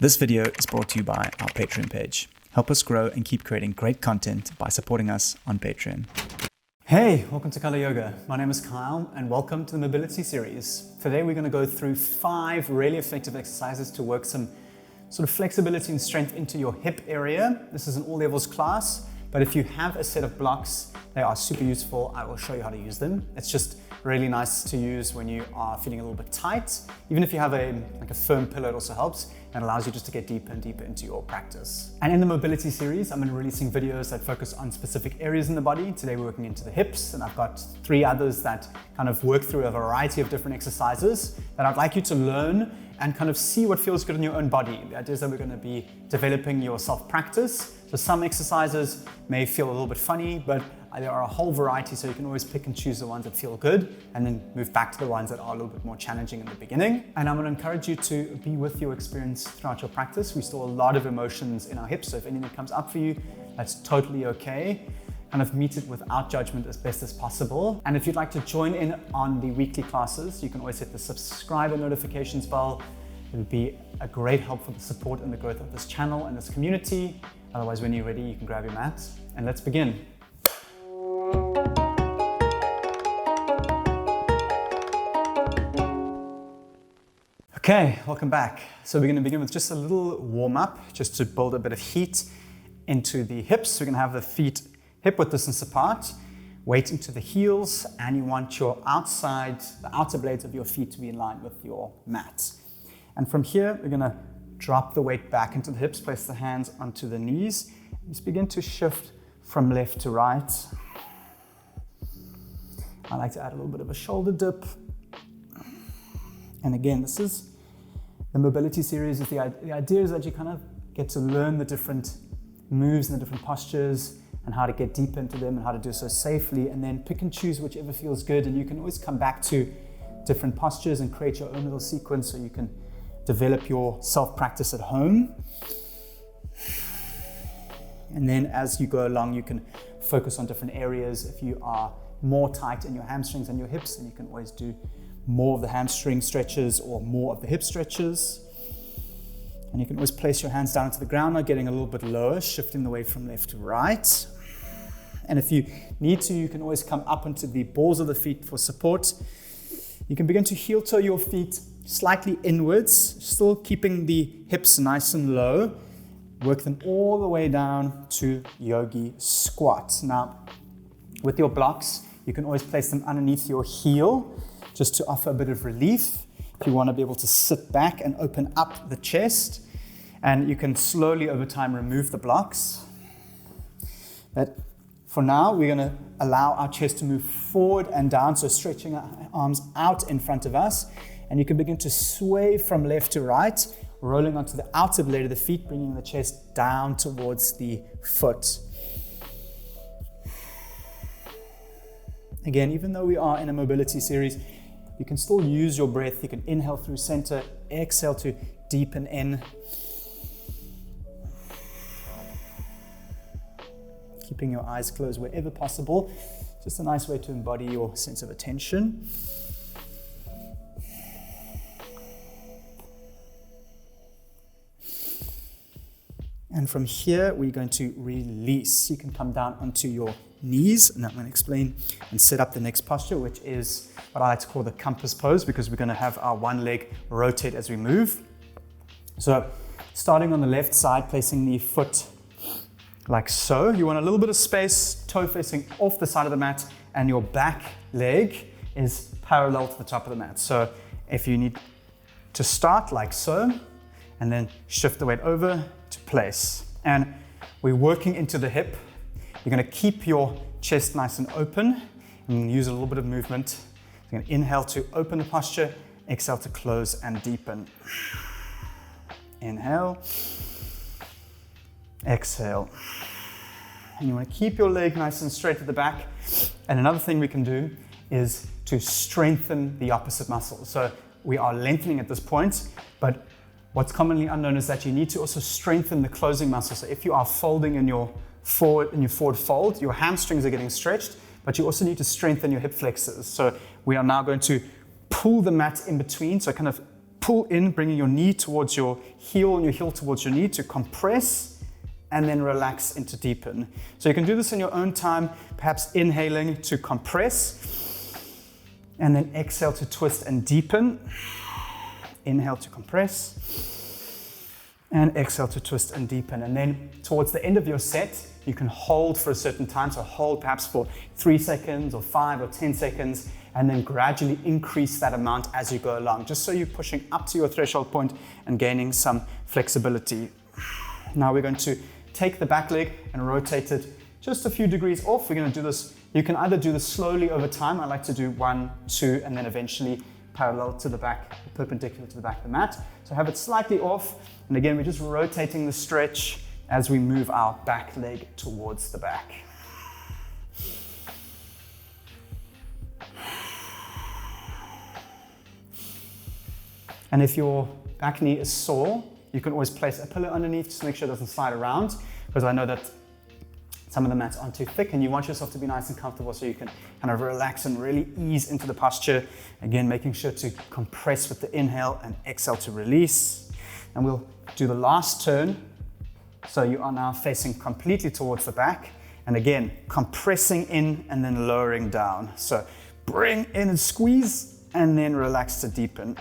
This video is brought to you by our Patreon page. Help us grow and keep creating great content by supporting us on Patreon. Hey, welcome to Color Yoga. My name is Kyle and welcome to the Mobility Series. Today we're going to go through 5 really effective exercises to work some sort of flexibility and strength into your hip area. This is an all levels class, but if you have a set of blocks, they are super useful. I will show you how to use them. It's just really nice to use when you are feeling a little bit tight. Even if you have a firm pillow, it also helps and allows you just to get deeper and deeper into your practice. And in the mobility series, I'm going to be releasing videos that focus on specific areas in the body. Today we're working into the hips, and I've got 3 others that kind of work through a variety of different exercises that I'd like you to learn and kind of see what feels good in your own body. The idea is that we're going to be developing your self-practice. So some exercises may feel a little bit funny, but there are a whole variety, so you can always pick and choose the ones that feel good and then move back to the ones that are a little bit more challenging in the beginning. And I'm going to encourage you to be with your experience throughout your practice. We store a lot of emotions in our hips, so if anything comes up for you, that's totally okay. Kind of meet it without judgment as best as possible. And if you'd like to join in on the weekly classes, you can always hit the subscribe and notifications bell. It would be a great help for the support and the growth of this channel and this community. Otherwise, when you're ready, you can grab your mat and let's begin. Okay, welcome back. So we're going to begin with just a little warm up, just to build a bit of heat into the hips. We're going to have the feet hip width distance apart, weight into the heels, and you want the outer blades of your feet to be in line with your mat. And from here, we're going to drop the weight back into the hips, place the hands onto the knees. Just begin to shift from left to right. I like to add a little bit of a shoulder dip. And again, this is the mobility series. The idea is that you kind of get to learn the different moves and the different postures and how to get deep into them and how to do so safely, and then pick and choose whichever feels good. And you can always come back to different postures and create your own little sequence so you can develop your self-practice at home. And then as you go along, you can focus on different areas. If you are more tight in your hamstrings and your hips, then you can always do more of the hamstring stretches or more of the hip stretches. And you can always place your hands down into the ground now, getting a little bit lower, shifting the weight from left to right. And if you need to, you can always come up onto the balls of the feet for support. You can begin to heel toe your feet slightly inwards, still keeping the hips nice and low. Work them all the way down to yogi squat. Now, with your blocks, you can always place them underneath your heel, just to offer a bit of relief. If you want to be able to sit back and open up the chest, and you can slowly over time remove the blocks. But for now, we're going to allow our chest to move forward and down, so stretching our arms out in front of us, and you can begin to sway from left to right, rolling onto the outer blade of the feet, bringing the chest down towards the foot. Again, even though we are in a mobility series, you can still use your breath. You can inhale through center, exhale to deepen in. Keeping your eyes closed wherever possible. Just a nice way to embody your sense of attention. And from here, we're going to release. You can come down onto your knees, and I'm going to explain and set up the next posture, which is what I like to call the compass pose, because we're going to have our one leg rotate as we move. So starting on the left side, placing the foot like so. You want a little bit of space, toe facing off the side of the mat, and your back leg is parallel to the top of the mat. So if you need to start like so, and then shift the weight over to place. And we're working into the hip. You're going to keep your chest nice and open and use a little bit of movement. You're going to inhale to open the posture, exhale to close and deepen. Inhale, exhale. And you want to keep your leg nice and straight at the back. And another thing we can do is to strengthen the opposite muscle. So we are lengthening at this point, but what's commonly unknown is that you need to also strengthen the closing muscle. So if you are folding in your forward fold, your hamstrings are getting stretched, but you also need to strengthen your hip flexors. So we are now going to pull the mat in between, so kind of pull in, bringing your knee towards your heel and your heel towards your knee to compress, and then relax into deepen. So you can do this in your own time, perhaps inhaling to compress, and then exhale to twist and deepen. Inhale to compress, and exhale to twist and deepen. And then towards the end of your set, you can hold for a certain time. So hold perhaps for 3 seconds or 5 or 10 seconds, and then gradually increase that amount as you go along, just so you're pushing up to your threshold point and gaining some flexibility. Now we're going to take the back leg and rotate it just a few degrees off. We're going to do this. You can either do this slowly over time. I like to do 1, 2, and then eventually parallel to the back, perpendicular to the back of the mat. So have it slightly off. And again, we're just rotating the stretch as we move our back leg towards the back. And if your back knee is sore, you can always place a pillow underneath just to make sure it doesn't slide around, because I know that some of the mats aren't too thick and you want yourself to be nice and comfortable, so you can kind of relax and really ease into the posture. Again, making sure to compress with the inhale and exhale to release. And we'll do the last turn. So you are now facing completely towards the back. And again, compressing in and then lowering down. So bring in and squeeze, and then relax to deepen.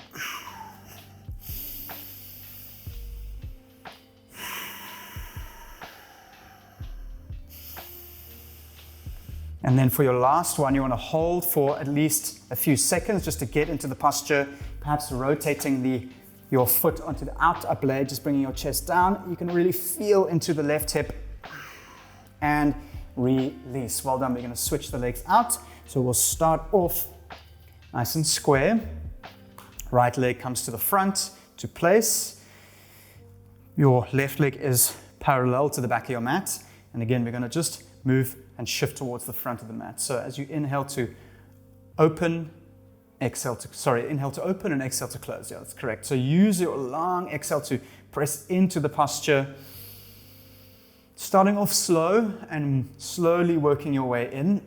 And then for your last one, you want to hold for at least a few seconds just to get into the posture, perhaps rotating your foot onto the outer blade, just bringing your chest down. You can really feel into the left hip and release. Well done. We're going to switch the legs out. So we'll start off nice and square. Right leg comes to the front to place. Your left leg is parallel to the back of your mat. And again, we're going to just move and shift towards the front of the mat. So as you inhale to open, inhale to open and exhale to close. Yeah, that's correct. So use your long exhale to press into the posture. Starting off slow and slowly working your way in.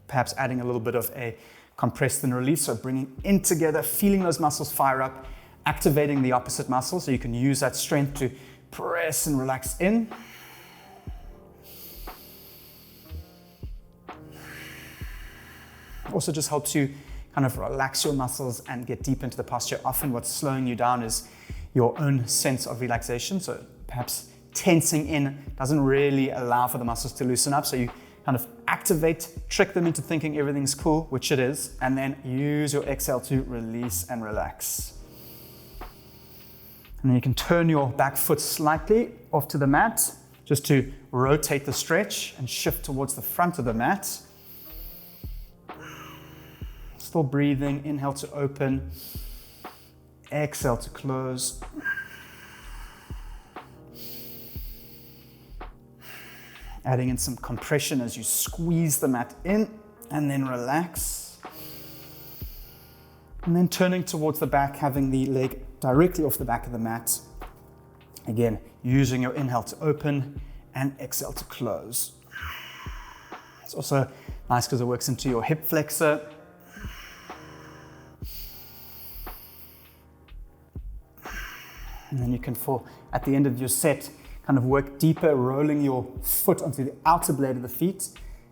Perhaps adding a little bit of a compressed and release. So bringing in together, feeling those muscles fire up, activating the opposite muscle, so you can use that strength to press and relax in. Also just helps you kind of relax your muscles and get deep into the posture. Often what's slowing you down is your own sense of relaxation. So perhaps tensing in doesn't really allow for the muscles to loosen up. So you kind of activate, trick them into thinking everything's cool, which it is, and then use your exhale to release and relax. And then you can turn your back foot slightly off to the mat, just to rotate the stretch and shift towards the front of the mat. Still breathing, inhale to open, exhale to close. Adding in some compression as you squeeze the mat in, and then relax. And then turning towards the back, having the leg directly off the back of the mat. Again, using your inhale to open and exhale to close. It's also nice because it works into your hip flexor. And then you can, at the end of your set, kind of work deeper, rolling your foot onto the outer blade of the feet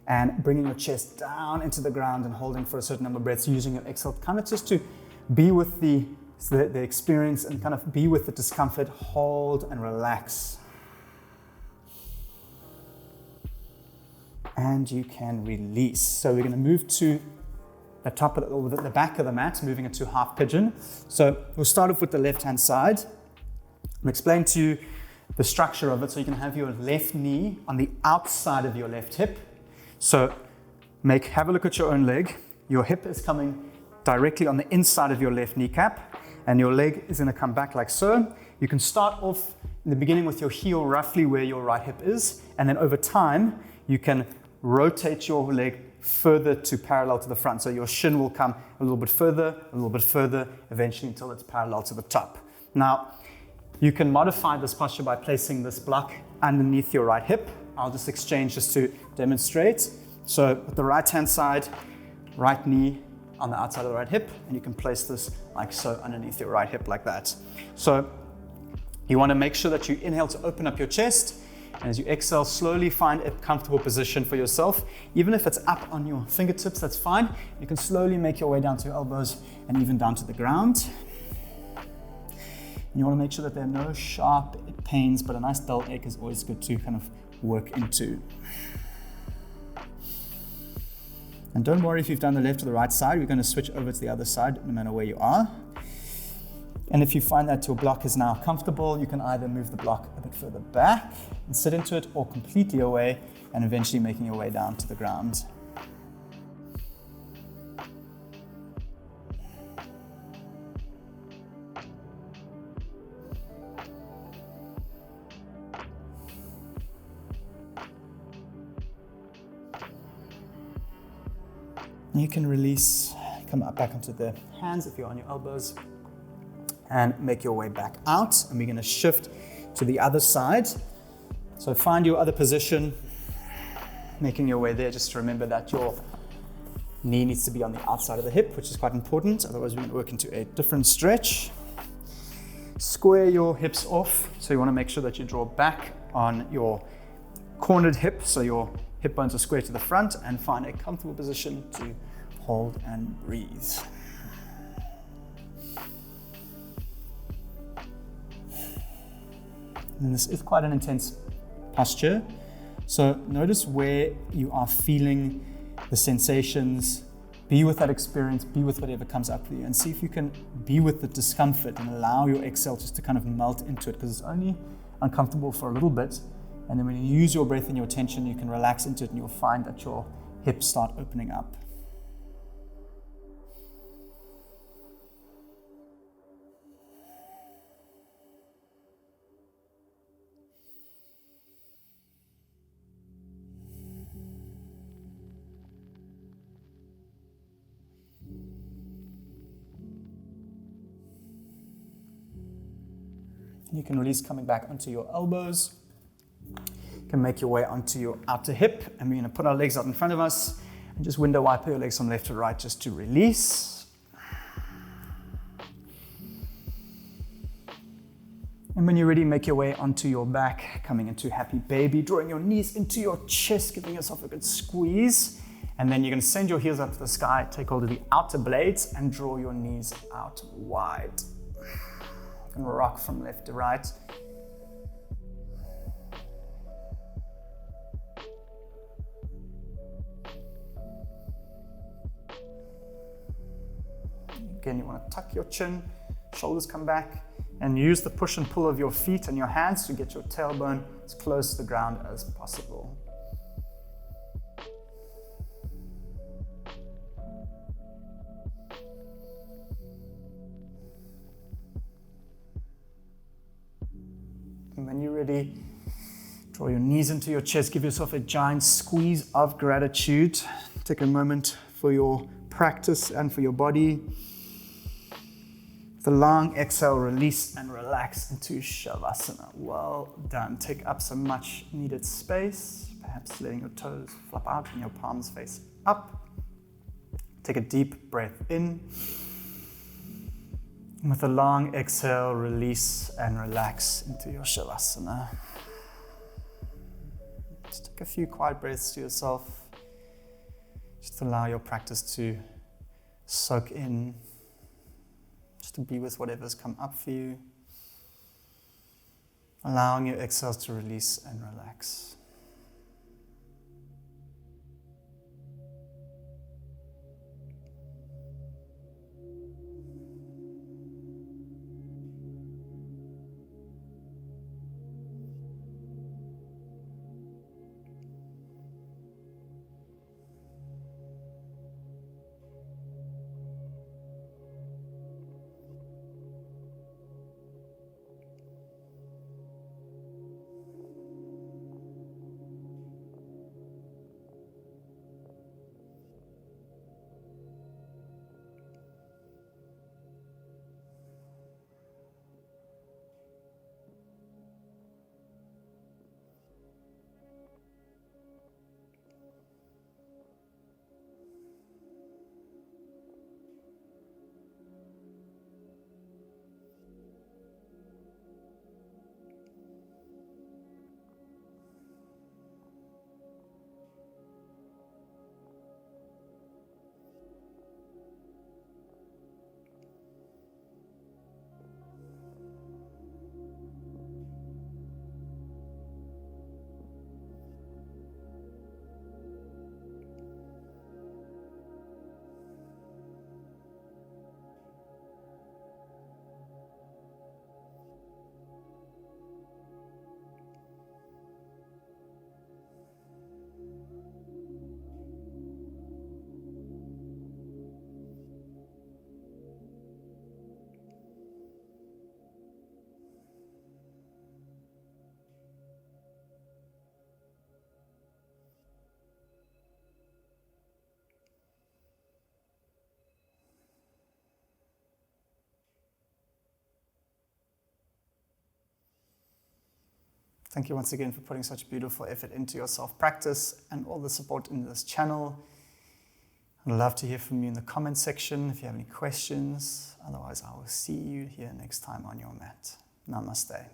and bringing your chest down into the ground and holding for a certain number of breaths, using your exhale kind of just to be with the experience and kind of be with the discomfort, hold and relax. And you can release. So we're going to move to the top of the back of the mat, moving into half pigeon. So we'll start off with the left-hand side. I'll explain to you the structure of it. So you can have your left knee on the outside of your left hip. So have a look at your own leg. Your hip is coming directly on the inside of your left kneecap, and your leg is going to come back like so. You can start off in the beginning with your heel roughly where your right hip is, and then over time you can rotate your leg further to parallel to the front. So your shin will come a little bit further, eventually until it's parallel to the top. Now, you can modify this posture by placing this block underneath your right hip. I'll just exchange just to demonstrate. So with the right hand side, right knee on the outside of the right hip, and you can place this like so underneath your right hip like that. So you want to make sure that you inhale to open up your chest, and as you exhale, slowly find a comfortable position for yourself. Even if it's up on your fingertips, that's fine. You can slowly make your way down to your elbows and even down to the ground. And you want to make sure that there are no sharp pains, but a nice dull ache is always good to kind of work into. And don't worry if you've done the left or the right side. We're going to switch over to the other side no matter where you are. And if you find that your block is now comfortable, you can either move the block a bit further back and sit into it, or completely away and eventually making your way down to the ground. You can release, come up back onto the hands if you're on your elbows, and make your way back out. And we're going to shift to the other side. So find your other position, making your way there. Just remember that your knee needs to be on the outside of the hip, which is quite important. Otherwise, we're going to work into a different stretch. Square your hips off. So you want to make sure that you draw back on your cornered hip, so your hip bones are square to the front, and find a comfortable position to hold and breathe. And this is quite an intense posture. So notice where you are feeling the sensations. Be with that experience, be with whatever comes up for you, and see if you can be with the discomfort and allow your exhale just to kind of melt into it, because it's only uncomfortable for a little bit. And then when you use your breath and your tension, you can relax into it, and you'll find that your hips start opening up. You can release coming back onto your elbows. You can make your way onto your outer hip, and we're going to put our legs out in front of us and just window wipe your legs from left to right just to release. And when you're ready, make your way onto your back, coming into happy baby, drawing your knees into your chest, giving yourself a good squeeze. And then you're going to send your heels up to the sky, take hold of the outer blades, and draw your knees out wide. You can rock from left to right. Again, you want to tuck your chin, shoulders come back, and use the push and pull of your feet and your hands to get your tailbone as close to the ground as possible. And when you're ready, draw your knees into your chest, give yourself a giant squeeze of gratitude. Take a moment for your practice and for your body. The long exhale, release and relax into Shavasana. Well done. Take up some much needed space, perhaps letting your toes flop out and your palms face up. Take a deep breath in. And with a long exhale, release and relax into your Shavasana. Just take a few quiet breaths to yourself. Just allow your practice to soak in. Just to be with whatever's come up for you. Allowing your exhales to release and relax. Thank you once again for putting such beautiful effort into your self-practice and all the support in this channel. I'd love to hear from you in the comment section if you have any questions. Otherwise, I will see you here next time on your mat. Namaste.